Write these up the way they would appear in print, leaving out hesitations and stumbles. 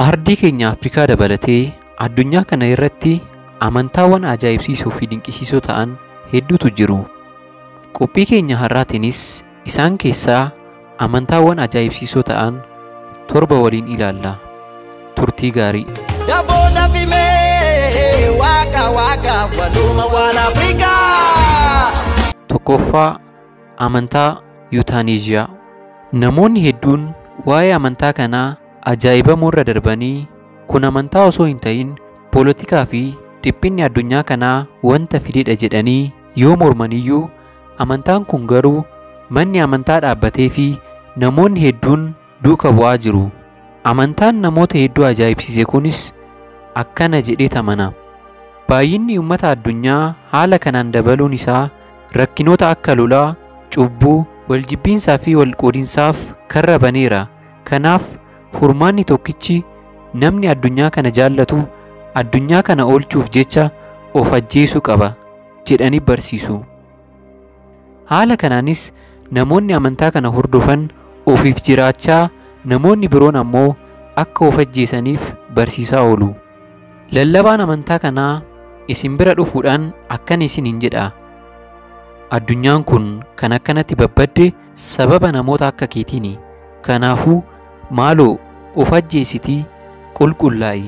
Ardii keenya Afrikaa dabalatee addunyaa kana irratti amantaawwan ajaa'ibsiisoo fi dinqisiisoo ta'an hedduutu jiru. Qophii keenya har'aatiinis isaan keessaa amantaawwan ajaa'ibsiisoo ta'an 7 waliin ilaalla. Turtii gaarii. Tokkoffaa, amantaa Yuutaaniiziyaa. Namoonni hedduun waa'ee amantaa kanaa ajaa'ibamoo irra darbanii kun amantaa osoo hin ta'in poolitikaa fi dhiphinni addunyaa kanaa wanta fideedha jedhanii yoo mormaniyyuu, amantaan kun garuu manni amantaa dhaabbatee fi namoonni hedduun duuka bu'aa jiru. Amantaan namoota hedduu ajaa'ibsiise kunis akkana jedhee tamana. Baay'inni uummata addunyaa haala kanaan dabaluun isaa rakkinoota akka lolaa, cubbuu, waljibbiinsaa fi walqoodinsaaf karra baneera. Kanaaf furmaanni tokkichi namni addunyaa kana jaallatu addunyaa kana oolchuuf jecha of ajjeesuu qaba jedhanii barsiisu. Haala kanaanis namoonni amantaa kana hordofan ofiif jiraachaa, namoonni biroon ammoo akka of ajjeesaniif barsiisaa oolu. Lallabaan amantaa kanaa isin bira dhufuudhaan akkana isiniin jedha. Addunyaan kun kan akkanatti babbadde sababa namoota akka keetiini. Kanaafuu maaloo of ajjeesitii qulqullaa'i.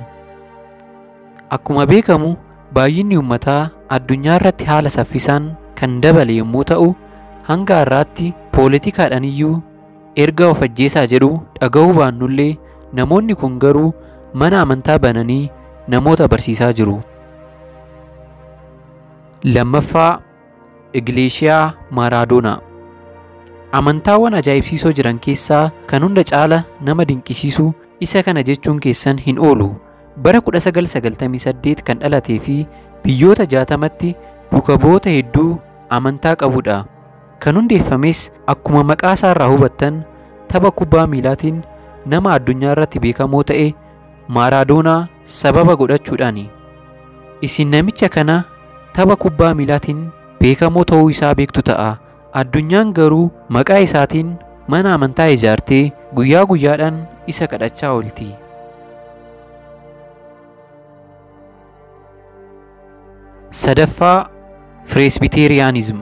Akkuma beekamu baay'inni uummataa addunyaa irratti haala saffisaan kan dabale yommuu ta'u, hanga har'aatti poolitikaadhaan iyyuu erga of ajjeesaa jedhu dhaga'uu baannullee namoonni kun garuu mana amantaa bananii namoota barsiisaa jiru. Lammaffaa, Igleeshiyaa Maaraadoonaa. Amantaawwan ajaa'ibsiisoo jiran keessaa kan hunda caala nama dinqisiisu isa kana jechuun keessan hin oolu. Bara 1998 kan dhalatee fi biyyoota 60tti duuka bu'oota hedduu amantaa qabudha. Kan hundeeffames akkuma maqaa isaa irraa hubattan tapha kubbaa miilaatiin nama addunyaa irratti beekamoo ta'e Maaraadoonaa sababa godhachuudhaani. Isin namicha kana tapha kubbaa miilaatiin beekamoo ta'uu isaa beektu ta'a. Addunyaan garuu maqaa isaatiin mana amantaa ijaartee guyyaa guyyaadhaan isa kadhachaa oolti. Sadaffaa, Presbiteeriyaanizim.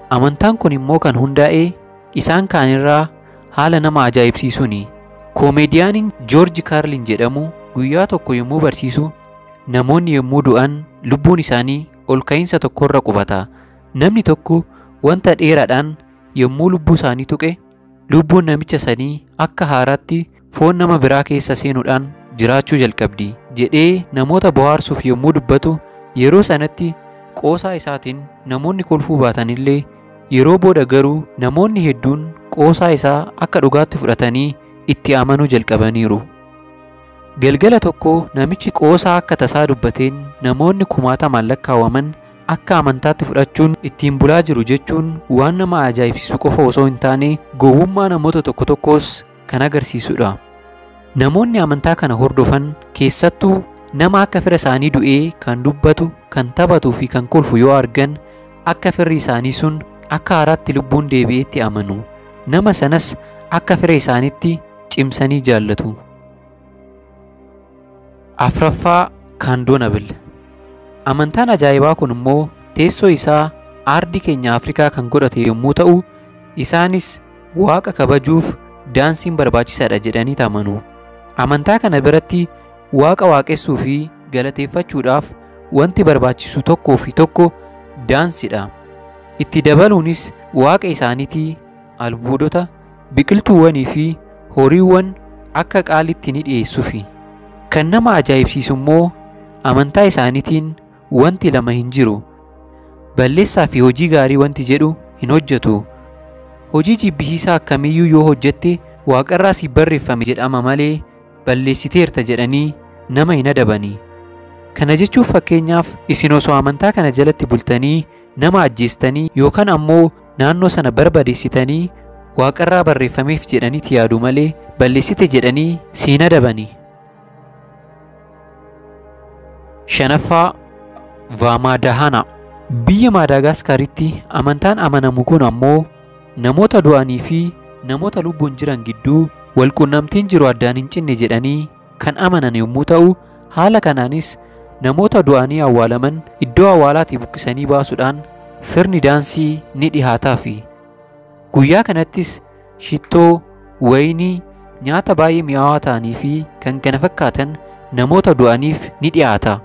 Amantaan kun immoo kan hundaa'e isaan kaanirraa haala nama ajaa'ibsiisuuni. Koomeediyaaniin Joorji Kaarlin jedhamu guyyaa tokko yommuu barsiisu, namoonni yommuu du'an lubbuun isaanii ol ka'iinsa tokkorra qubata. Namni tokko wanta dheeraadhaan yommuu lubbuu isaanii tuqe, lubbuun namicha sanii akka haaraatti foon nama biraa keessa seenuudhaan jiraachuu jalqabdi jedhee namoota bohaarsuuf yommuu dubbatu, yeroo sanatti qoosaa isaatiin namoonni kolfuu baatanillee yeroo booda garuu namoonni hedduun qoosaa isaa akka dhugaatti fudhatanii itti amanuu jalqabaniiru. Galgala tokko namichi qoosaa akka tasaa dubbateen namoonni kumaatamaan lakkaawwaman akka amantaatti fudhachuun ittiin bulaa jiru jechuun waan nama ajaa'ibsiisu qofa osoo hin taane gowwummaa namoota tokko tokkos kan agarsiisudha. Namoonni amantaa kana hordofan keessattuu nama akka fira isaanii du'ee kan dubbatu, kan taphatuu fi kan kolfu yoo argan akka firri isaanii sun akka haaraatti lubbuun deebi'eetti amanu. Nama sanas akka fira isaaniitti cimsanii jaallatu. Afraffaa, Kaandoonabil. Amantaan ajaa'ibaa kun immoo teessoo isaa ardii keenya Afrikaa kan godhate yommuu ta'u, isaanis waaqa kabajuuf daansiin barbaachisaadha jedhanii amanu. Amantaa kana biratti waaqa waaqessuu fi galateeffachuudhaaf wanti barbaachisu tokkoo fi tokko daansidha. Itti dabaluunis waaqa isaaniitii albuudota, biqiltuuwwanii fi horiiwwan akka qaalitti ni dhiyeessuufi. Kan nama ajaa'ibsiisu immoo amantaa isaaniitiin wanti lama hin jiru. Balleessaa fi hojii gaarii wanti jedhu hin hojjetu. Hojii jibbisiisaa akkamiyyuu yoo hojjette waaqarraa si barreeffame jedhama malee balleessiteerta jedhanii nama hin adabani. Kana jechuuf fakkeenyaaf isin osoo amantaa kana jalatti bultanii nama ajjeestanii yookaan ammoo naannoo sana barbadeessitanii waaqarraa barreeffameef jedhaniiti yaadu malee balleessite jedhanii si hin adabani. Shanaffaa, Vaamaadahana. Biyya Maadaagaskaritti amantaan amanamu kun ammoo namoota du'anii fi namoota lubbuun jiran gidduu walqunnamtiin jiru addaan hin cinne jedhanii kan amanan yommuu ta'u, haala kanaanis namoota du'anii awwaalaman iddoo awwaalaatii buqqisanii baasuudhaan sirni daansii ni dhihaataafi. Guyyaa kanattis shittoo, wayinii, nyaata baay'ee mi'aawaa ta'anii fi kan kana fakkaatan namoota du'aniif ni dhihaata.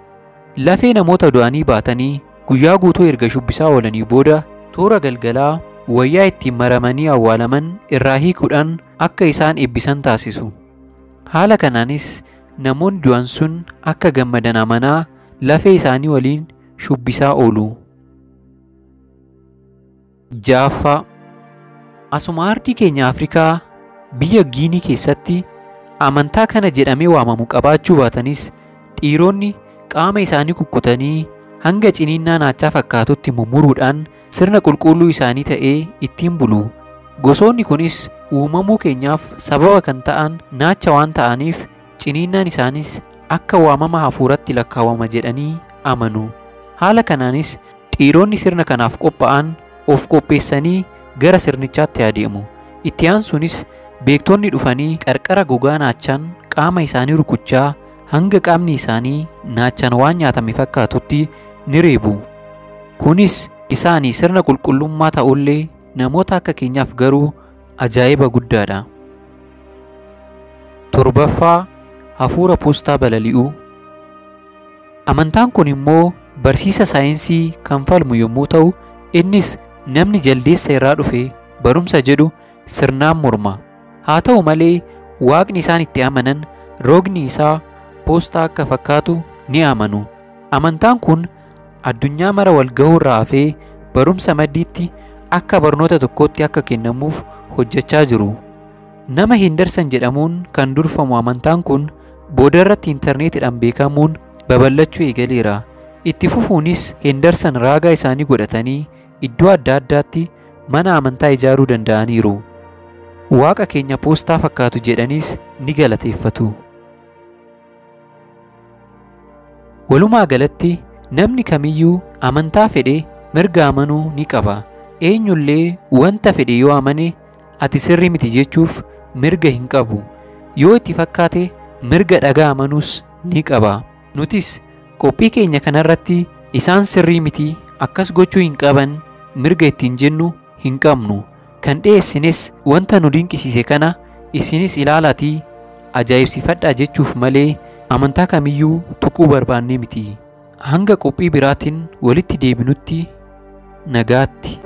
Lafee namoota du'anii baatanii guyyaa guutuu erga shubbisaa oolanii booda toora galgalaa wayyaa ittiin maramanii awwaalaman irraa hiikuudhaan akka isaan eebbisan taasisu. Haala kanaanis namoonni du'an sun akka gammadan amanaa lafee isaanii waliin shubbisaa oolu. Jaaffaa, asuma ardii keenya Afrikaa biyya Giinii keessatti amantaa kana jedhamee waamamu qabaachuu baatanis dhiironni qaama isaanii kukkutanii hanga ciniinnaa naachaa fakkaatutti mummuruudhaan sirna qulqulluu isaanii ta'ee ittiin bulu. Gosoonni kunis uumamuu keenyaaf sababa kan ta'an naacha waan ta'aniif ciniinnaan isaanis akka waamama hafuuratti lakkaawama jedhanii amanu. Haala kanaanis dhiironni sirna kanaaf qophaa'an of qopheessanii gara sirnichaatti adeemu. Itti aansuunis beektonni dhufanii qarqara gogaa naachaan qaama isaanii rukuchaa hanga qaamni isaanii naachaan waan nyaatame fakkaatutti ni reebu. Kunis isaanii sirna qulqullummaa ta'ullee namoota akka keenyaaf garuu ajaa'iba guddaadha. Torbaffaa, hafuura poostaa balali'uu. Amantaan kun immoo barsiisa saayinsii kan falmu yommuu ta'u, innis namni jaldeessa irraa dhufe barumsa jedhu sirnaan morma. Haa ta'u malee waaqni isaan itti amanan roogni isaa poostaa akka fakkaatu ni amanu. Amantaan kun addunyaa mara wal gahuu irraa hafee barumsa maddiitti akka barnoota tokkootti akka kennamuuf hojjechaa jiru. Nama Henderson jedhamuun kan durfamu amantaan kun booda irratti intarneetiidhaan beekamuun babal'achuu eegaleera. Itti fufuunis Henderson raagaa isaanii godhatanii iddoo adda addaatti mana amantaa ijaaruu danda'aniiru. Waaqa keenya poostaa fakkaatu jedhaniis ni galateeffatu. Walumaa galatti namni kamiyyuu amantaa fedhe mirga amanuu ni qaba. Eenyullee wanta fedhe yoo amane ati sirrii miti jechuuf mirga hin qabu. Yoo itti fakkaate mirga dhagaa amanuus ni qaba. Nutis qophii keenya kanarratti isaan sirrii miti akkas gochuu hin qaban mirga ittiin jennu hin qabnu. Kan dhiyeessines wanta nu dinqisiise kana isinis ilaalaatii ajaa'ibsifadhaa jechuuf malee amantaa kamiyyuu tuquu barbaannee miti. Hanga qophii biraatiin walitti deebinutti nagaatti.